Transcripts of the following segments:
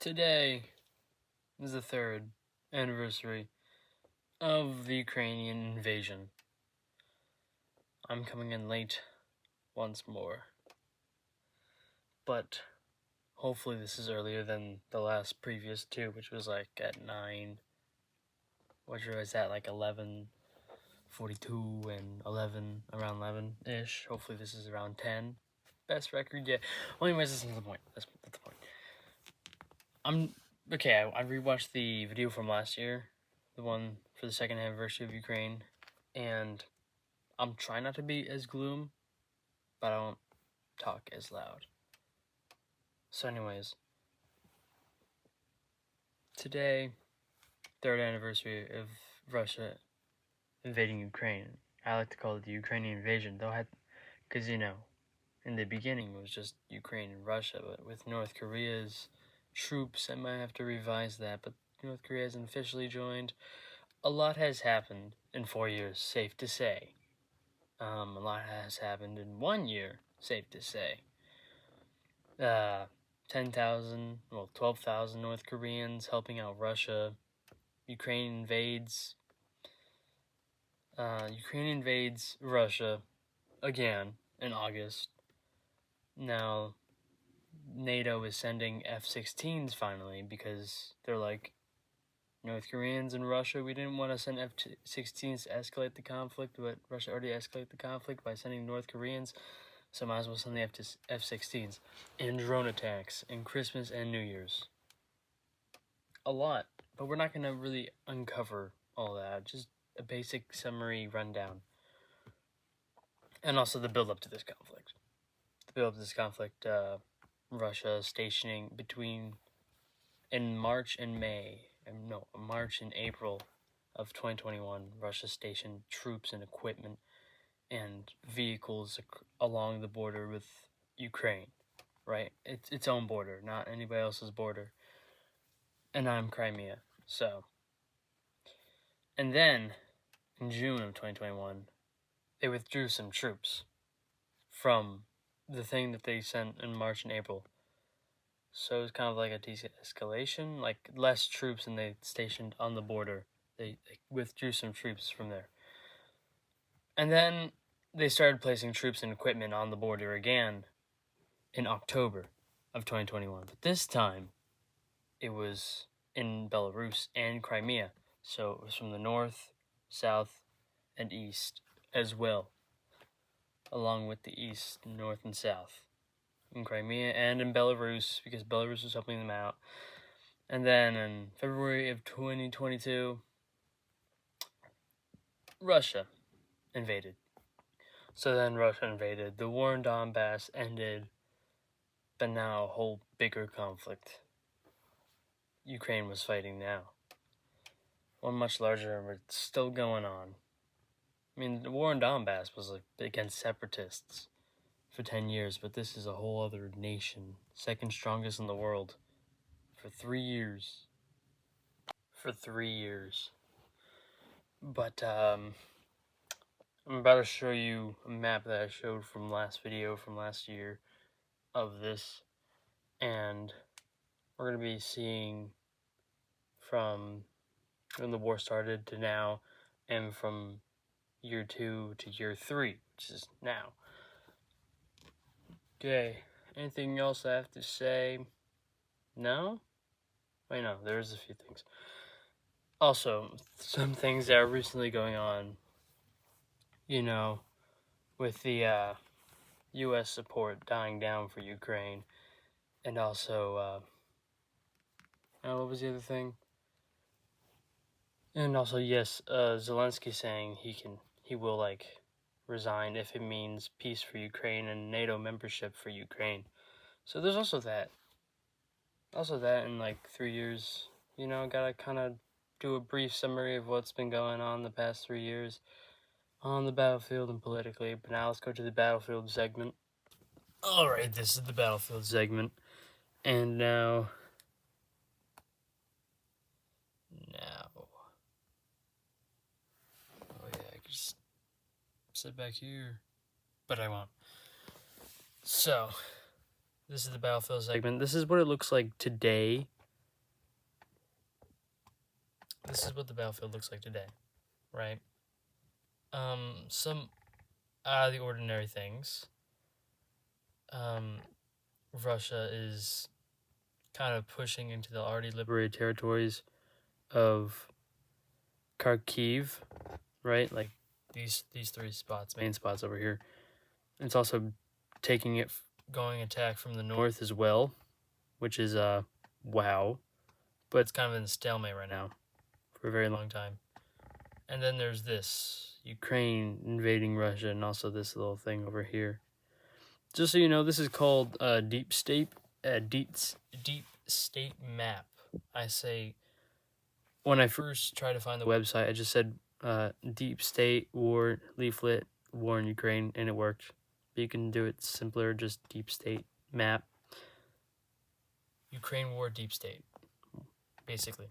Today is the 3rd anniversary of the Ukrainian invasion. I'm coming in late once more, but hopefully this is earlier than the last previous two, which was like at 9, which was at like 11:42 and 11, around 11-ish. Hopefully this is around 10. Best record yet. Well, anyways, that's not the point. That's the point. I rewatched the video from last year, the one for the 2nd anniversary of Ukraine, and I'm trying not to be as gloom, but I don't talk as loud. So anyways, today, 3rd anniversary of Russia invading Ukraine. I like to call it the Ukrainian invasion, though because in the beginning it was just Ukraine and Russia, but with North Korea's troops, I might have to revise that, but North Korea hasn't officially joined. A lot has happened in 4 years, safe to say. A lot has happened in 1 year, safe to say. 10,000, 12,000 North Koreans helping out Russia. Ukraine invades Russia again in August. Now, NATO is sending F-16s finally because they're like, North Koreans and Russia, we didn't want to send F-16s to escalate the conflict, but Russia already escalated the conflict by sending North Koreans, so might as well send the F-16s. And drone attacks, and Christmas and New Year's. A lot, but we're not going to really uncover all that, just a basic summary rundown. And also the build-up to this conflict. Russia stationing March and April of 2021, Russia stationed troops and equipment and vehicles along the border with Ukraine, right? It's its own border, not anybody else's border. And I'm Crimea, so. And then, in June of 2021, they withdrew some troops from the thing that they sent in March and April. So it's kind of like a de-escalation, like less troops than they stationed on the border. They withdrew some troops from there. And then they started placing troops and equipment on the border again in October of 2021. But this time, it was in Belarus and Crimea. So it was from the north, south, and east as well, along with the east, north, and south. In Crimea and in Belarus, because Belarus was helping them out. And then in February of 2022, Russia invaded. So then Russia invaded. The war in Donbass ended, but now a whole bigger conflict. Ukraine was fighting now. One much larger, but it's still going on. I mean, the war in Donbass was like against separatists for 10 years, but this is a whole other nation, second strongest in the world, for 3 years. But, I'm about to show you a map that I showed from last video, from last year, of this, and we're going to be seeing from when the war started to now, and from year 2 to year 3, which is now. Okay, anything else I have to say? No? Wait, no, there's a few things. Also, some things that are recently going on, with the U.S. support dying down for Ukraine, and also, what was the other thing? And also, yes, Zelensky saying he will, resign if it means peace for Ukraine and NATO membership for Ukraine. So there's also that. Also that in, 3 years, gotta kind of do a brief summary of what's been going on the past 3 years on the battlefield and politically. But now let's go to the battlefield segment. Alright, this is the battlefield segment. And now... Oh yeah, I could just sit back here. But I won't. So, this is the battlefield segment. This is what it looks like today this is what the battlefield looks like today, right? Some out of the ordinary things. Russia is kind of pushing into the already liberated territories of Kharkiv, right? Like these three spots, main spots over here. It's also taking it, going attack from the north as well, which is wow. But it's kind of in a stalemate right now for a very long time. And then there's this Ukraine invading Russia, and also this little thing over here. Just so you know, this is called deep state map. I say, when I first tried to find the website, I just said deep state war leaflet war in Ukraine, and it worked. But you can do it simpler, just deep state map. Ukraine war deep state, basically.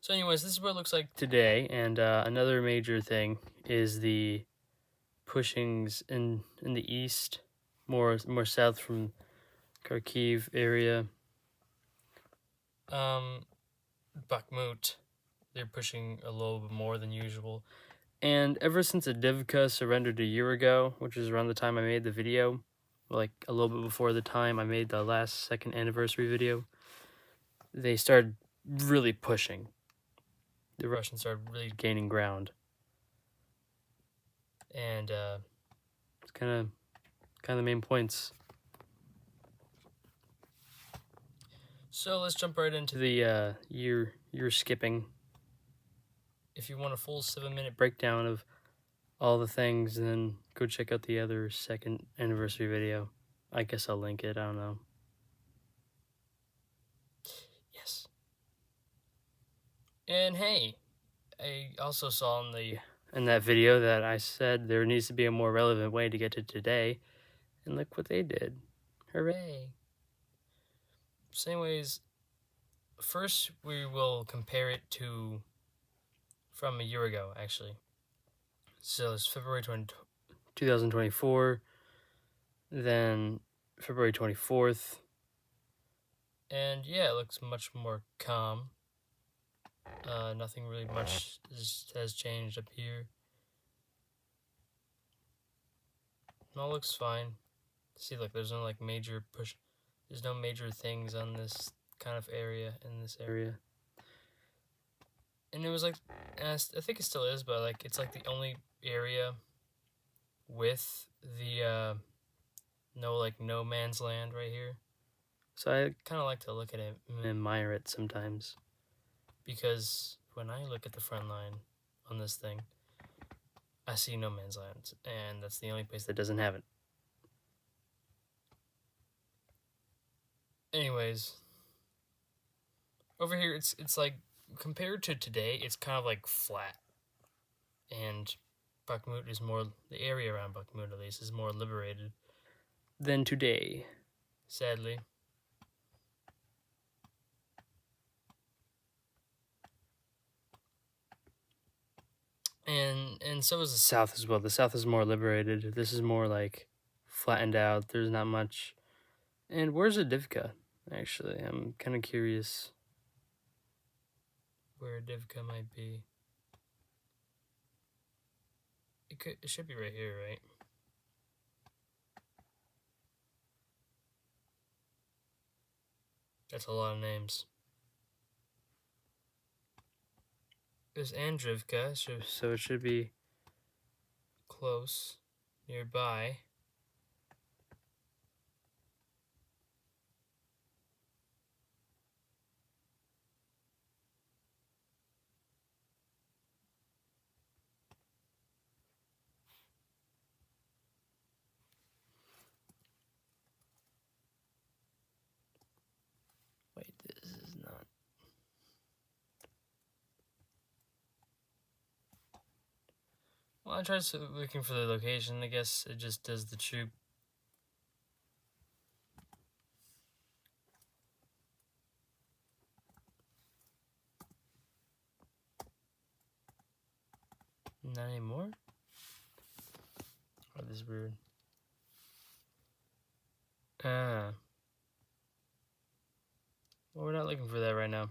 So anyways, this is what it looks like today, and another major thing is the pushings in the east, more south from Kharkiv area. Bakhmut, they're pushing a little bit more than usual. And ever since Avdiivka surrendered a year ago, which was around the time I made the video, like a little bit before the time I made the last second anniversary video, they started really pushing. The Russians started really gaining ground. And it's kind of the main points. So let's jump right into the year skipping. If you want a full 7-minute breakdown of all the things, then go check out the other second anniversary video. I guess I'll link it, I don't know. Yes. And hey, I also saw in that video that I said there needs to be a more relevant way to get to today, and look what they did. Hooray. So anyways, first we will compare it to from a year ago, actually. So it's February 2024, then February 24th, and yeah, it looks much more calm. Nothing really much has changed up here. It all looks fine. See, look, there's no like major push. There's no major things on this kind of area in this area. And it was like, I think it still is, but like it's like the only area with the no man's land right here. So I kind of like to look at it and admire it sometimes, because when I look at the front line on this thing, I see no man's land, and that's the only place that doesn't have it. Anyways, over here it's like, compared to today, it's kind of like flat, and Bakhmut is more, the area around Bakhmut at least, is more liberated than today, sadly. And so is the south as well. The south is more liberated. This is more like flattened out. There's not much. And where's Avdiivka? Actually, I'm kind of curious where Avdiivka might be. It should be right here, right? That's a lot of names. There's Andrivka, so it should be close, nearby. Wait, this is not. Well, I tried looking for the location. I guess it just does the troop. Not anymore? Oh, this is weird. Well, we're not looking for that right now.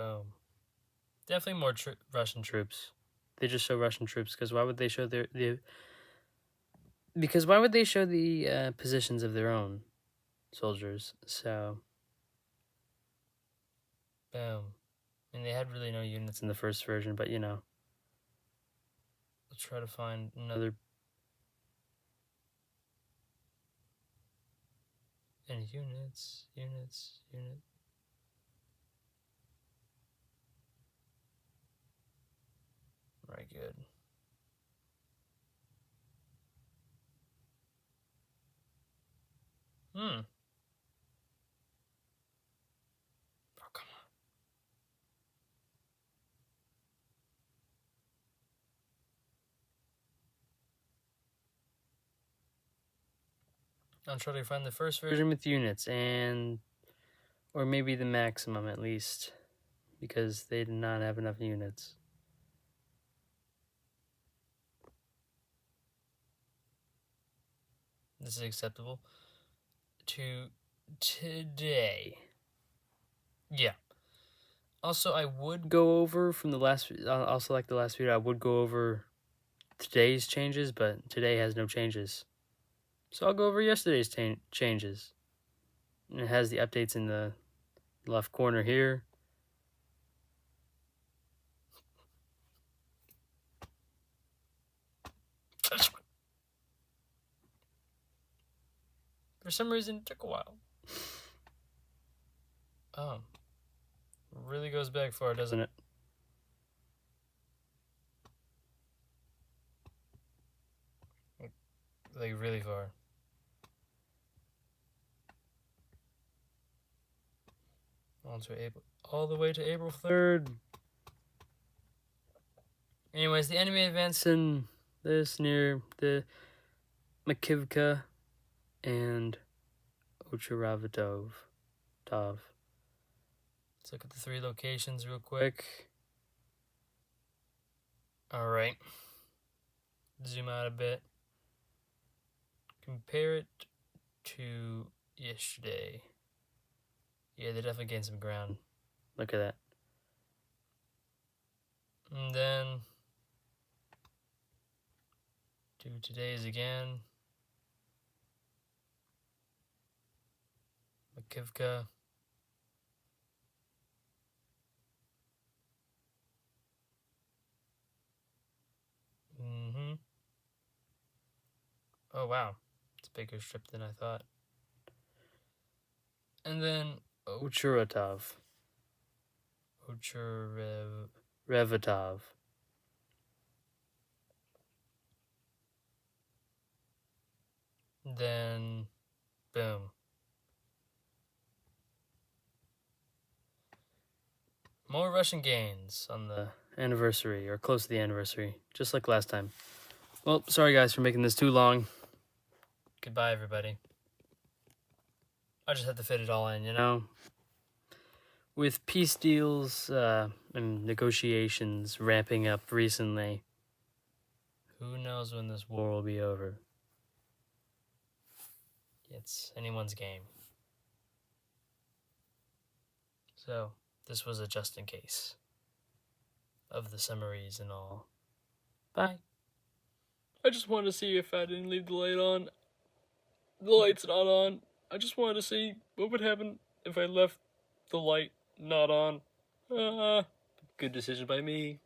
Boom. Definitely more Russian troops. They just show Russian troops because why would they show because why would they show the positions of their own soldiers? So, boom. And they had really no units in the first version, but you know. Let's try to find another. And units. Very good. Oh, come on. I'll try to find the first version with units, or maybe the maximum at least, because they did not have enough units. This is acceptable to today. Yeah. Also, I would go over from the last, also like the last video, I would go over today's changes, but today has no changes. So I'll go over yesterday's changes. And it has the updates in the left corner here. For some reason, it took a while. Really goes back far, doesn't it? Like, really far. All the way to April 3rd. Anyways, the enemy advanced in this near the Makivka and Ocharavatov. Let's look at the 3 locations real quick. Alright. Zoom out a bit. Compare it to yesterday. Yeah, they definitely gained some ground. Look at that. And then do today's again. Makivka. Oh, wow. It's a bigger strip than I thought. And then Ochuratov. Revatov. Then, boom. More Russian gains on the anniversary, or close to the anniversary, just like last time. Well, sorry guys for making this too long. Goodbye, everybody. I just had to fit it all in, you know? With peace deals and negotiations ramping up recently, who knows when this war will be over? It's anyone's game. So, this was a just in case of the summaries and all. Bye. I just wanted to see if I didn't leave the light on. The light's not on. I just wanted to see what would happen if I left the light not on. Good decision by me.